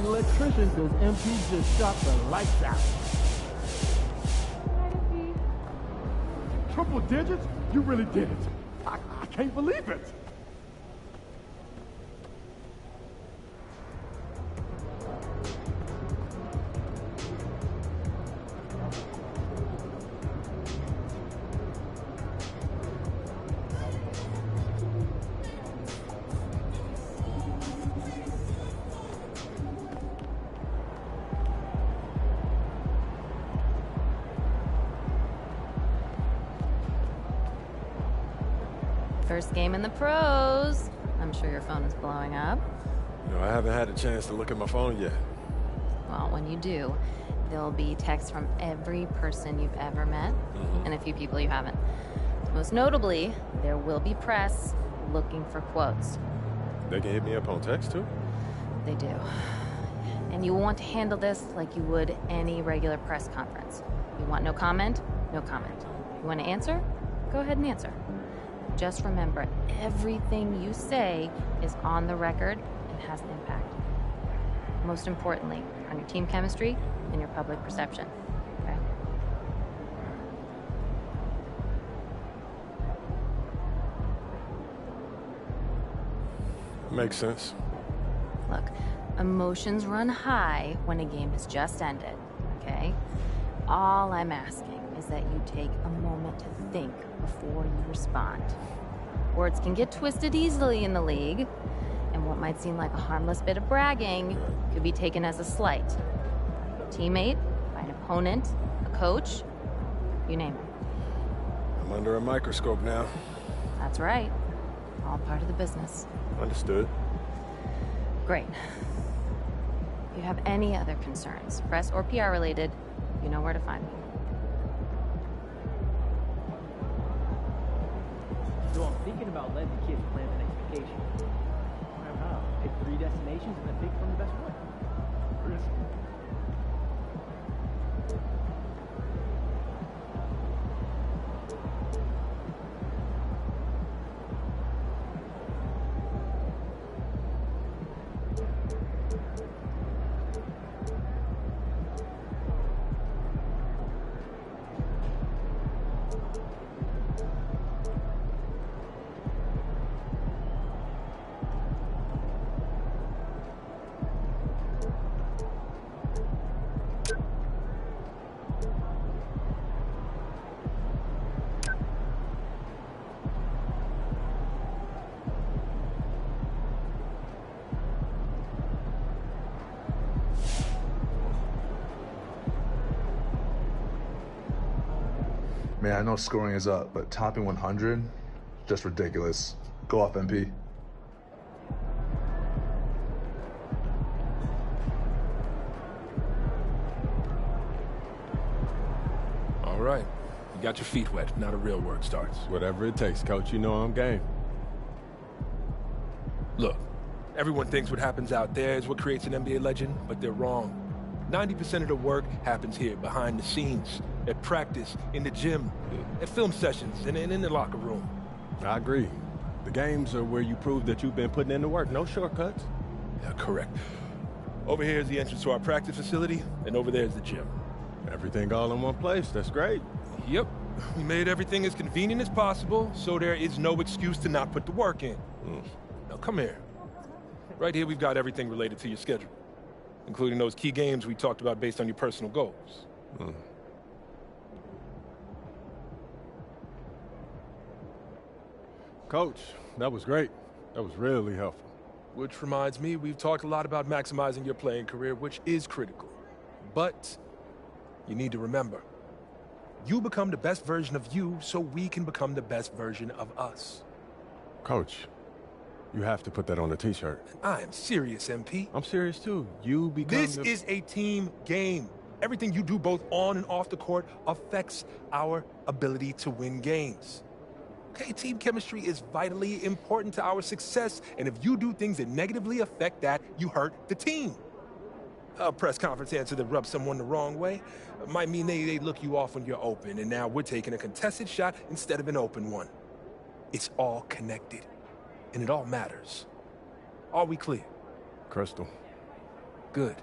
an electrician because MP just shot the lights out. Triple digits? You really did it. I can't believe it. First game in the pros. I'm sure your phone is blowing up. No, I haven't had a chance to look at my phone yet. Well, when you do, there'll be texts from every person you've ever met, and a few people you haven't. Most notably, there will be press looking for quotes. They can hit me up on text, too? They do. And you will want to handle this like you would any regular press conference. You want no comment? No comment. You want to answer? Go ahead and answer. Just remember, everything you say is on the record and has an impact. Most importantly, on your team chemistry and your public perception. Okay? Makes sense. Look, emotions run high when a game has just ended, okay? All I'm asking is that you take a moment to think before you respond. Words can get twisted easily in the league, and what might seem like a harmless bit of bragging could be taken as a slight. A teammate, by an opponent, a coach, you name it. I'm under a microscope now. That's right. All part of the business. Understood. Great. If you have any other concerns, press or PR related, you know where to find me. So I'm thinking about letting the kids plan the next vacation. I don't know. Pick 3 destinations and then pick from the best one. Man, I know scoring is up, but topping 100? Just ridiculous. Go off, MP. All right. You got your feet wet. Now the real work starts. Whatever it takes, Coach. You know I'm game. Look, everyone thinks what happens out there is what creates an NBA legend, but they're wrong. 90% of the work happens here, behind the scenes, at practice, in the gym, at film sessions, and in the locker room. I agree. The games are where you prove that you've been putting in the work. No shortcuts. Yeah, correct. Over here is the entrance to our practice facility, and over there is the gym. Everything all in one place. That's great. Yep. We made everything as convenient as possible, so there is no excuse to not put the work in. Now, come here. Right here, we've got everything related to your schedule, including those key games we talked about based on your personal goals. Coach, that was great. That was really helpful. Which reminds me, we've talked a lot about maximizing your playing career, which is critical. But you need to remember, you become the best version of you so we can become the best version of us. Coach, you have to put that on a t-shirt. I am serious, MP. I'm serious too. You become This is a team game. Everything you do both on and off the court affects our ability to win games. Okay, team chemistry is vitally important to our success, and if you do things that negatively affect that, you hurt the team. A press conference answer that rubs someone the wrong way might mean they look you off when you're open, and now we're taking a contested shot instead of an open one. It's all connected, and it all matters. Are we clear? Crystal. Good.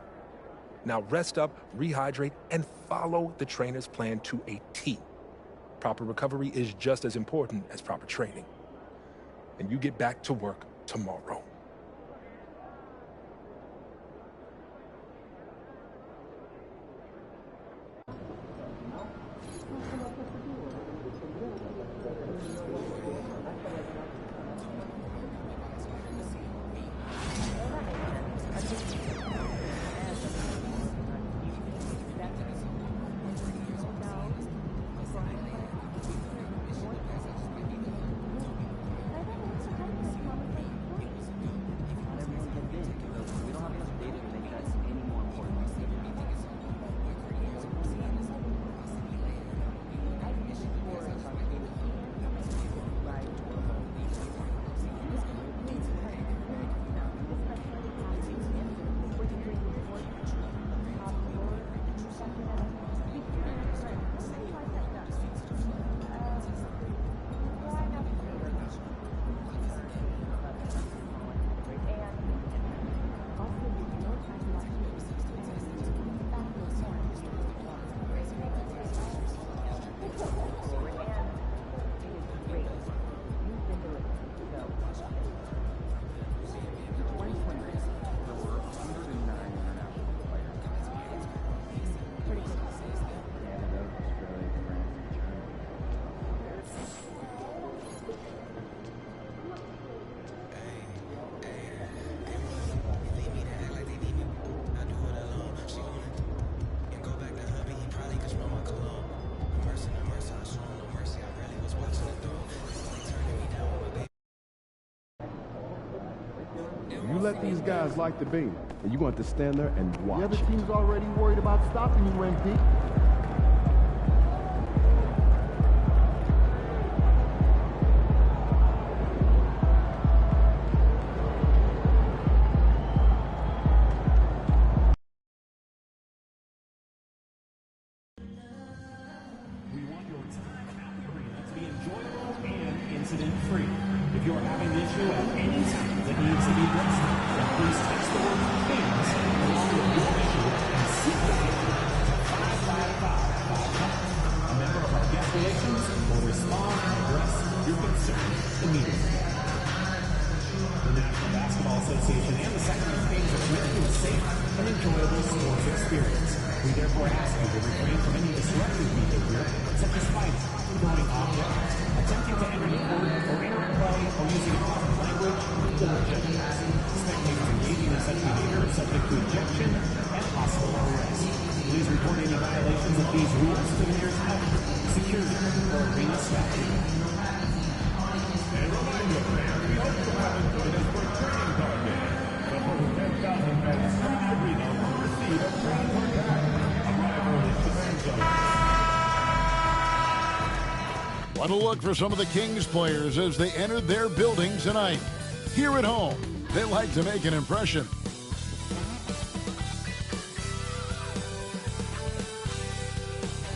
Now rest up, rehydrate, and follow the trainer's plan to a T. Proper recovery is just as important as proper training. And you get back to work tomorrow. You let these guys like the beam, and you're going to stand there and watch. The other team's already worried about stopping you, MP. We want your time at the arena to be enjoyable and incident-free. If you're having an issue at any time that needs to be addressed, then please text the word "fans" along with your issue and seek the answer to 55555. A member of our guest relations will respond and address your concern immediately. The National Basketball Association and the Sacramento Kings are committed to a safe and enjoyable sports experience. We therefore ask you to refrain from any disruptive behavior, such as fighting, throwing objects, attempting to enter the court or enter a play, or using offensive language or gestures. Spectators engaging in such behavior are subject to ejection and possible arrest. Please report any violations of these rules to the nearest usher, security, or arena staff. And reminder, fans, we hope you have enjoyed us for training card day. The whole 10,000 fans from the arena will receive a transfer card. Arrival is the fan zone. Want to look for some of the Kings players as they enter their building tonight. Here at home, they like to make an impression.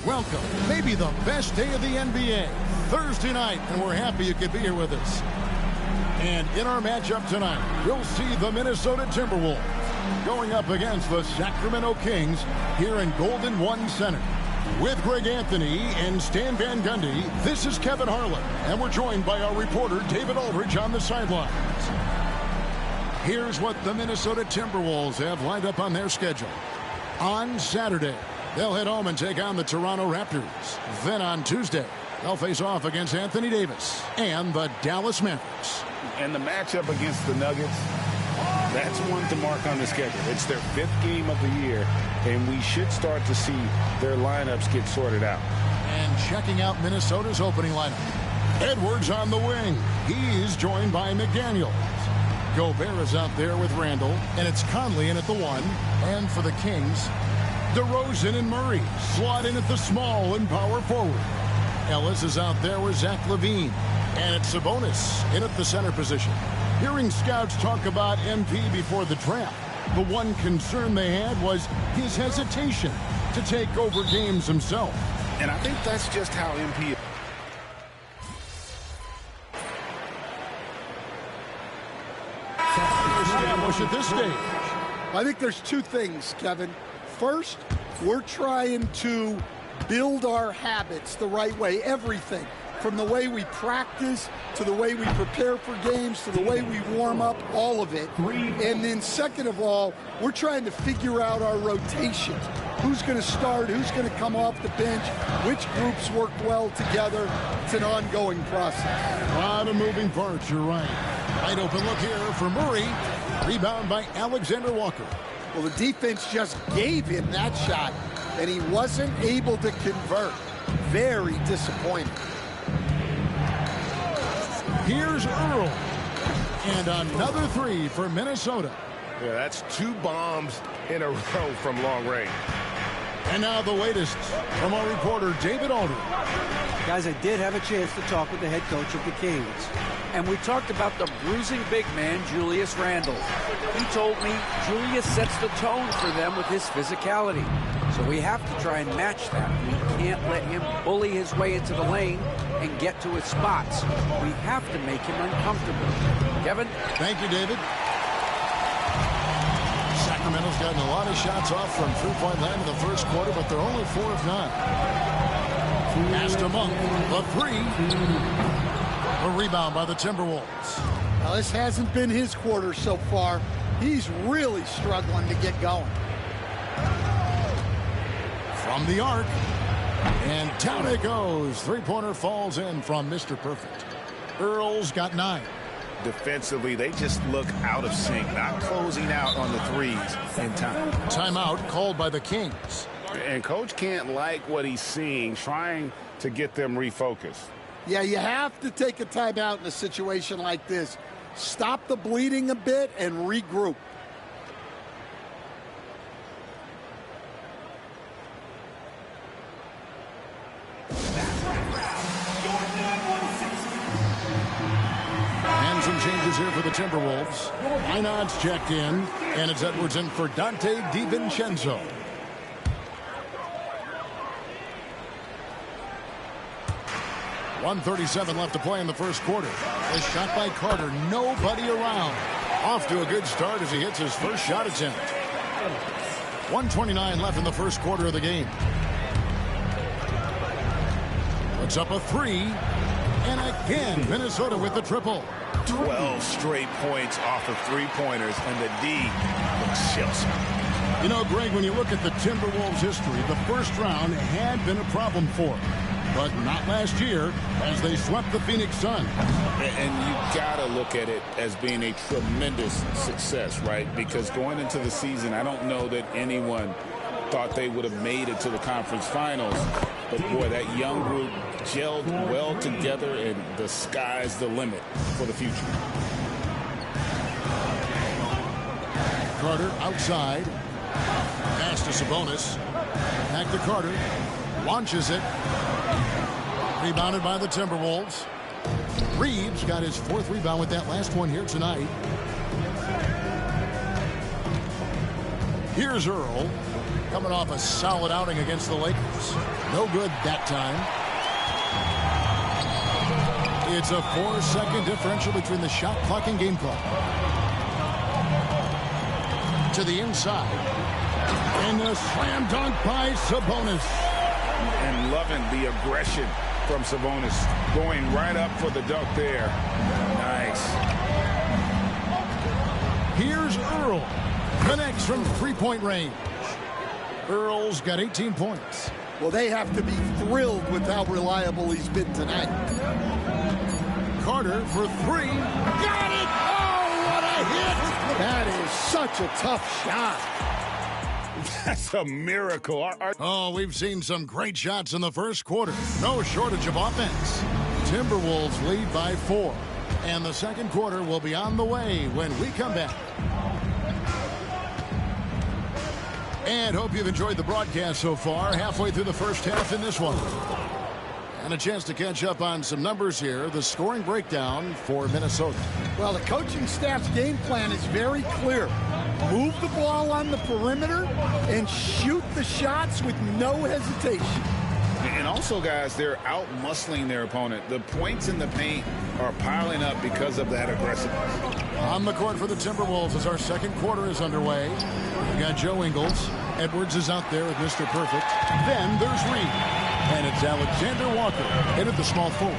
Welcome, maybe the best day of the NBA, Thursday night, and we're happy you could be here with us. And in our matchup tonight, we'll see the Minnesota Timberwolves going up against the Sacramento Kings here in Golden One Center. With Greg Anthony and Stan Van Gundy, this is Kevin Harlan, and we're joined by our reporter David Aldridge on the sidelines. Here's what the Minnesota Timberwolves have lined up on their schedule. On Saturday, they'll head home and take on the Toronto Raptors. Then on Tuesday, they'll face off against Anthony Davis and the Dallas Mavericks. And the matchup against the Nuggets, that's one to mark on the schedule. It's their 5th game of the year, and we should start to see their lineups get sorted out. And checking out Minnesota's opening lineup. Edwards on the wing. He's joined by McDaniels. Gobert is out there with Randall, and it's Conley in at the 1. And for the Kings, DeRozan and Murray slot in at the small and power forward. Ellis is out there with Zach LaVine, and it's Sabonis in at the center position. Hearing scouts talk about MP before the draft, the one concern they had was his hesitation to take over games himself. And I think that's just how MP is. Established at this stage. I think there's two things, Kevin. First, we're trying to build our habits the right way, everything. From the way we practice, to the way we prepare for games, to the way we warm up, all of it. And then second of all, we're trying to figure out our rotations. Who's going to start, who's going to come off the bench, which groups work well together. It's an ongoing process. A lot of moving parts, you're right. Wide open look here for Murray. Rebound by Alexander Walker. Well, the defense just gave him that shot, and he wasn't able to convert. Very disappointing. Here's Earl. And another three for Minnesota. Yeah, that's 2 bombs in a row from long range. And now the latest from our reporter, David Aldridge. Guys, I did have a chance to talk with the head coach of the Kings. And we talked about the bruising big man, Julius Randle. He told me Julius sets the tone for them with his physicality. So we have to try and match that. We can't let him bully his way into the lane and get to his spots. We have to make him uncomfortable. Kevin? Thank you, David. Sacramento's gotten a lot of shots off from three-point line in the first quarter, but they're only 4 of 9. Pass to Monk, the three. A rebound by the Timberwolves. Now, this hasn't been his quarter so far. He's really struggling to get going. From the arc. And down it goes. Three-pointer falls in from Mr. Perfect. Earl's got 9. Defensively, they just look out of sync, not closing out on the threes in time. Timeout called by the Kings. And Coach can't like what he's seeing, trying to get them refocused. Yeah, you have to take a timeout in a situation like this. Stop the bleeding a bit and regroup. And some changes here for the Timberwolves. Einard's checked in, and it's Edwards in for Dante DiVincenzo. .137 left to play in the first quarter. A shot by Carter, nobody around. Off to a good start as he hits his first shot attempt. 1:29 left in the first quarter of the game. Puts up a three, and again Minnesota with the triple. 12 straight points off of three-pointers, and the D looks shell-shocked. You know, Greg, when you look at the Timberwolves' history, the first round had been a problem for them. But not last year, as they swept the Phoenix Suns. And you got to look at it as being a tremendous success, right? Because going into the season, I don't know that anyone thought they would have made it to the conference finals. But, boy, that young group gelled well together, and the sky's the limit for the future. Carter outside. Pass to Sabonis. Back to Carter. Launches it. Rebounded by the Timberwolves. Reeves got his 4th rebound with that last one here tonight. Here's Earl. Coming off a solid outing against the Lakers. No good that time. It's a 4-second differential between the shot clock and game clock. To the inside. And a slam dunk by Sabonis. And loving the aggression from Sabonis. Going right up for the dunk there. Nice. Here's Earl. Connects from three-point range. Earl's got 18 points. Well, they have to be thrilled with how reliable he's been tonight. Carter for three. Got it! Oh, what a hit! That is such a tough shot. That's a miracle. Oh, we've seen some great shots in the first quarter. No shortage of offense. Timberwolves lead by 4. And the second quarter will be on the way when we come back. And hope you've enjoyed the broadcast so far. Halfway through the first half in this one. And a chance to catch up on some numbers here. The scoring breakdown for Minnesota. Well, the coaching staff's game plan is very clear. Move the ball on the perimeter and shoot the shots with no hesitation. And also, guys, they're out-muscling their opponent. The points in the paint are piling up because of that aggressiveness. On the court for the Timberwolves as our second quarter is underway. We got Joe Ingles. Edwards is out there with Mr. Perfect. Then there's Reed. And it's Alexander Walker in at the small forward.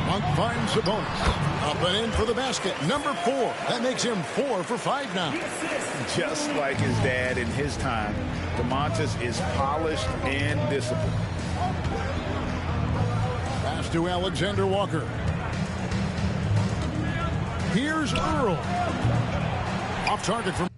Monk finds Sabonis. Up and in for the basket. Number 4. That makes him 4 for 5 now. Just like his dad in his time, DeMontis is polished and disciplined. Pass to Alexander Walker. Here's Earl. Off target from